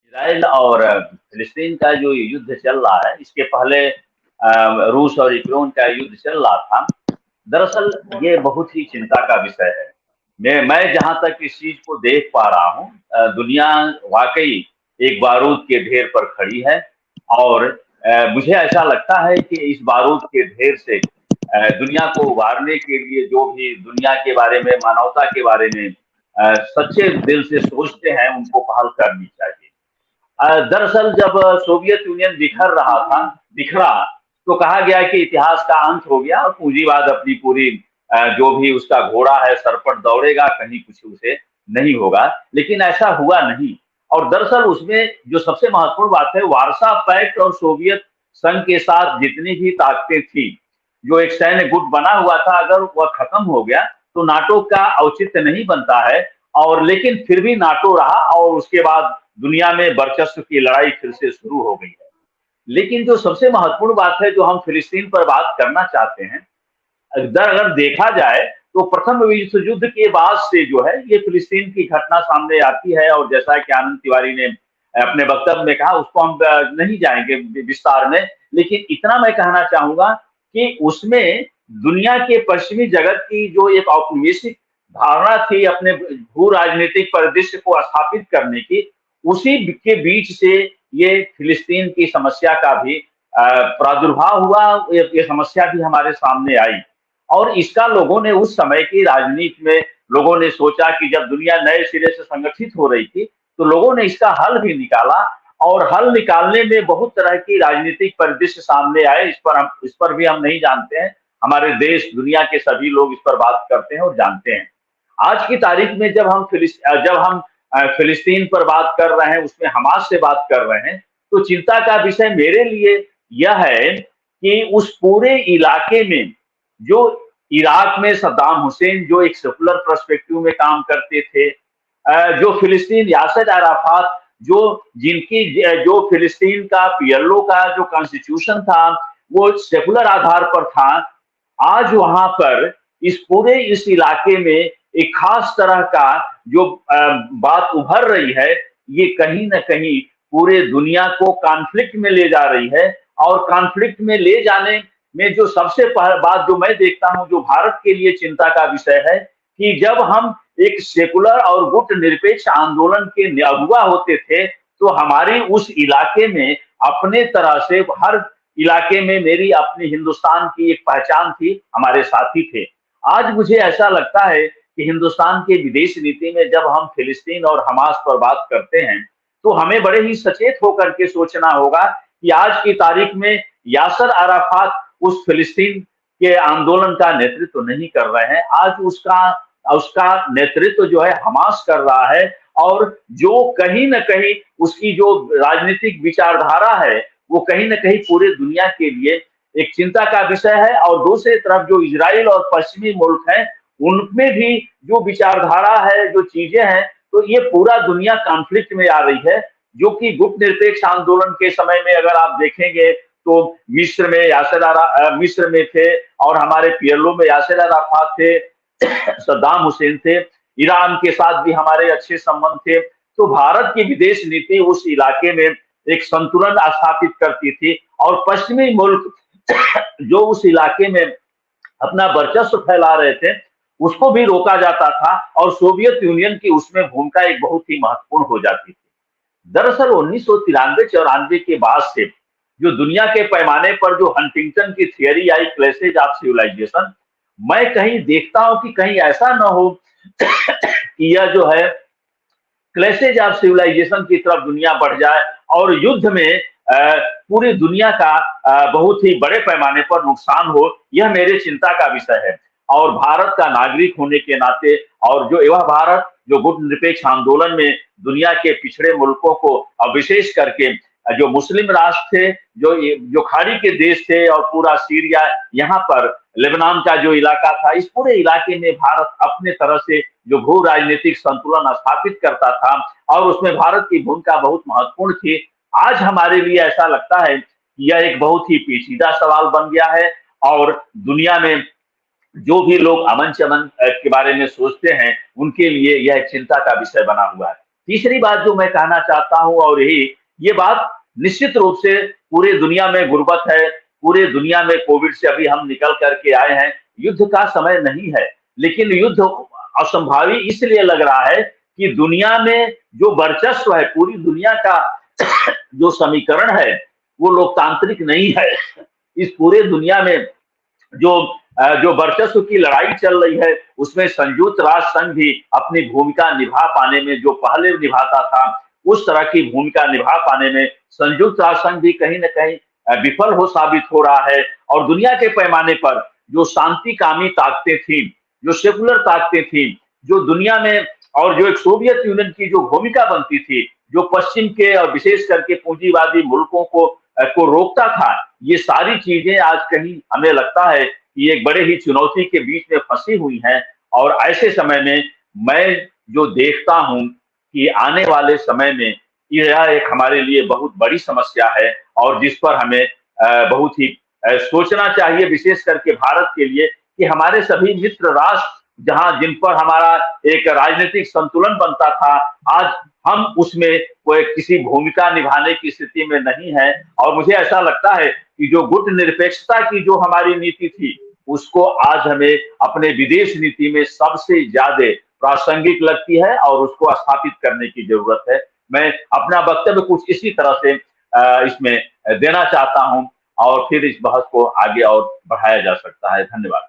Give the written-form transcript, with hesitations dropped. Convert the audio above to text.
Israel और फिलिस्तीन का जो युद्ध चल रहा है, इसके पहले रूस और यूक्रेन का युद्ध चल रहा था। दरअसल ये बहुत ही चिंता का विषय है। मैं जहां तक इस चीज को देख पा रहा हूँ, दुनिया वाकई एक बारूद के ढेर पर खड़ी है। और मुझे ऐसा लगता है कि इस बारूद के ढेर से दुनिया को उबारने के लिए जो भी दुनिया के बारे में, मानवता के बारे में सच्चे दिल से सोचते हैं, उनको पहल करनी चाहिए। दरअसल जब सोवियत यूनियन बिखरा, तो कहा गया कि इतिहास का अंत हो गया और पूंजीवाद अपनी पूरी जो भी उसका घोड़ा है सर पर दौड़ेगा, कहीं कुछ उसे नहीं होगा। लेकिन ऐसा हुआ नहीं। और दरअसल उसमें जो सबसे महत्वपूर्ण बात है, वार्सा पैक्ट और सोवियत संघ के साथ जितनी भी ताकतें थी, जो एक सैन्य गुट बना हुआ था, अगर वह खत्म हो गया तो नाटो का औचित्य नहीं बनता है। और लेकिन फिर भी नाटो रहा और उसके बाद दुनिया में वर्चस्व की लड़ाई फिर से शुरू हो गई है। लेकिन जो सबसे महत्वपूर्ण बात है, जो हम फिलिस्तीन पर बात करना चाहते हैं, अगर देखा जाए तो प्रथम विश्व युद्ध के बाद से जो है ये फिलिस्तीन की घटना सामने आती है। और जैसा कि आनंद तिवारी ने अपने वक्तव्य में कहा, उसको हम नहीं जाएंगे विस्तार में, लेकिन इतना मैं कहना चाहूंगा कि उसमें दुनिया के पश्चिमी जगत की जो एक औपनिवेशिक धारणा थी अपने भू राजनीतिक परिदृश्य को स्थापित करने की, उसी के बीच से ये फिलिस्तीन की समस्या का भी प्रादुर्भाव हुआ। ये समस्या भी हमारे सामने आई। और इसका लोगों ने उस समय की राजनीति में लोगों ने सोचा कि जब दुनिया नए सिरे से संगठित हो रही थी, तो लोगों ने इसका हल भी निकाला। और हल निकालने में बहुत तरह की राजनीतिक परिदृश्य सामने आए। इस पर भी हम नहीं जानते हैं। हमारे देश, दुनिया के सभी लोग इस पर बात करते हैं और जानते हैं। आज की तारीख में जब हम फिलिस्तीन पर बात कर रहे हैं, उसमें हमास से बात कर रहे हैं, तो चिंता का विषय मेरे लिए यह है कि उस पूरे इलाके में जो इराक में सद्दाम हुसैन जो एक सेकुलर पर्सपेक्टिव में काम करते थे, जो फिलिस्तीन यासर अराफात, जो फिलिस्तीन का पीएलओ का जो कॉन्स्टिट्यूशन था वो सेकुलर आधार पर था, आज वहां पर इस इलाके में एक खास तरह का जो बात उभर रही है, ये कहीं ना कहीं पूरे दुनिया को कॉन्फ्लिक्ट में ले जा रही है। और कॉन्फ्लिक्ट में ले जाने में जो सबसे बात जो मैं देखता हूं, जो भारत के लिए चिंता का विषय है, कि जब हम एक सेकुलर और गुट निरपेक्ष आंदोलन के अगुवा होते थे, तो हमारी उस इलाके में अपने तरह से हर इलाके में मेरी अपनी हिंदुस्तान की एक पहचान थी, हमारे साथी थे। आज मुझे ऐसा लगता है कि हिंदुस्तान के विदेश नीति में जब हम फिलिस्तीन और हमास पर बात करते हैं, तो हमें बड़े ही सचेत होकर के सोचना होगा कि आज की तारीख में यासर अराफात उस फिलिस्तीन के आंदोलन का नेतृत्व नहीं कर रहे हैं। आज उसका उसका नेतृत्व जो है हमास कर रहा है। और जो कहीं न कहीं उसकी जो राजनीतिक विचारधारा है, वो कहीं न कहीं पूरे दुनिया के लिए एक चिंता का विषय है। और दूसरी तरफ जो इजराइल और पश्चिमी मुल्क हैं, उनमें भी जो विचारधारा है, जो चीजें हैं, तो ये पूरा दुनिया कॉन्फ्लिक्ट में आ रही है। जो कि गुट निरपेक्ष आंदोलन के समय में अगर आप देखेंगे तो मिस्र में थे और हमारे पीएलओ में यासिर अराफात थे, सद्दाम हुसैन थे, ईरान के साथ भी हमारे अच्छे संबंध थे। तो भारत की विदेश नीति उस इलाके में एक संतुलन स्थापित करती थी। और पश्चिमी मुल्क जो उस इलाके में अपना वर्चस्व फैला रहे थे, उसको भी रोका जाता था। और सोवियत यूनियन की उसमें भूमिका एक बहुत ही महत्वपूर्ण हो जाती थी। दरअसल 1993-94 के बाद से जो दुनिया के पैमाने पर जो हंटिंगटन की थियरी आई, क्लैशेज ऑफ सिविलाइजेशन, मैं कहीं देखता हूं कि कहीं ऐसा ना हो कि यह जो है क्लैशेज ऑफ सिविलाइजेशन की तरफ दुनिया बढ़ जाए और युद्ध में पूरी दुनिया का बहुत ही बड़े पैमाने पर नुकसान हो। यह मेरे चिंता का विषय है। और भारत का नागरिक होने के नाते, और जो यह भारत जो गुट निरपेक्ष आंदोलन में दुनिया के पिछड़े मुल्कों को, विशेष करके जो मुस्लिम राष्ट्र थे, जो खाड़ी के देश थे, और पूरा सीरिया, यहाँ पर लेबनान का जो इलाका था, इस पूरे इलाके में भारत अपने तरह से जो भू राजनीतिक संतुलन स्थापित करता था, और उसमें भारत की भूमिका बहुत महत्वपूर्ण थी। आज हमारे लिए ऐसा लगता है कि यह एक बहुत ही पेचीदा सवाल बन गया है। और दुनिया में जो भी लोग अमन चमन के बारे में सोचते हैं, उनके लिए यह एक चिंता का विषय बना हुआ है। तीसरी बात जो मैं कहना चाहता हूं, और यही ये बात निश्चित रूप से पूरे दुनिया में गुर्बत है, पूरे दुनिया में कोविड से अभी हम निकल करके आए हैं, युद्ध का समय नहीं है, लेकिन युद्ध असंभावी इसलिए लग रहा है कि दुनिया में जो वर्चस्व है, पूरी दुनिया का जो समीकरण है वो लोकतांत्रिक नहीं है। इस पूरे दुनिया में जो जो वर्चस्व की लड़ाई चल रही है, उसमें संयुक्त राष्ट्र संघ भी अपनी भूमिका निभा पाने में, जो पहले निभाता था उस तरह की भूमिका निभा पाने में संयुक्त राष्ट्र संघ भी कहीं न कहीं विफल हो साबित हो रहा है। और दुनिया के पैमाने पर जो शांतिकामी ताकतें थी, जो सेकुलर ताकतें थी, जो दुनिया में, और जो एक सोवियत यूनियन की जो भूमिका बनती थी, जो पश्चिम के और विशेष करके पूंजीवादी मुल्कों को रोकता था, ये सारी चीजें आज कहीं हमें लगता है कि एक बड़े ही चुनौती के बीच में फंसी हुई हैं। और ऐसे समय में मैं जो देखता हूं कि आने वाले समय में यह एक हमारे लिए बहुत बड़ी समस्या है, और जिस पर हमें बहुत ही सोचना चाहिए, विशेष करके भारत के लिए, कि हमारे सभी मित्र राष्ट्र जहां जिन पर हमारा एक राजनीतिक संतुलन बनता था, आज हम उसमें कोई किसी भूमिका निभाने की स्थिति में नहीं है। और मुझे ऐसा लगता है कि जो गुट निरपेक्षता की जो हमारी नीति थी, उसको आज हमें अपने विदेश नीति में सबसे ज्यादा प्रासंगिक लगती है, और उसको स्थापित करने की जरूरत है। मैं अपना वक्तव्य कुछ इसी तरह से इसमें देना चाहता हूं, और फिर इस बहस को आगे और बढ़ाया जा सकता है। धन्यवाद।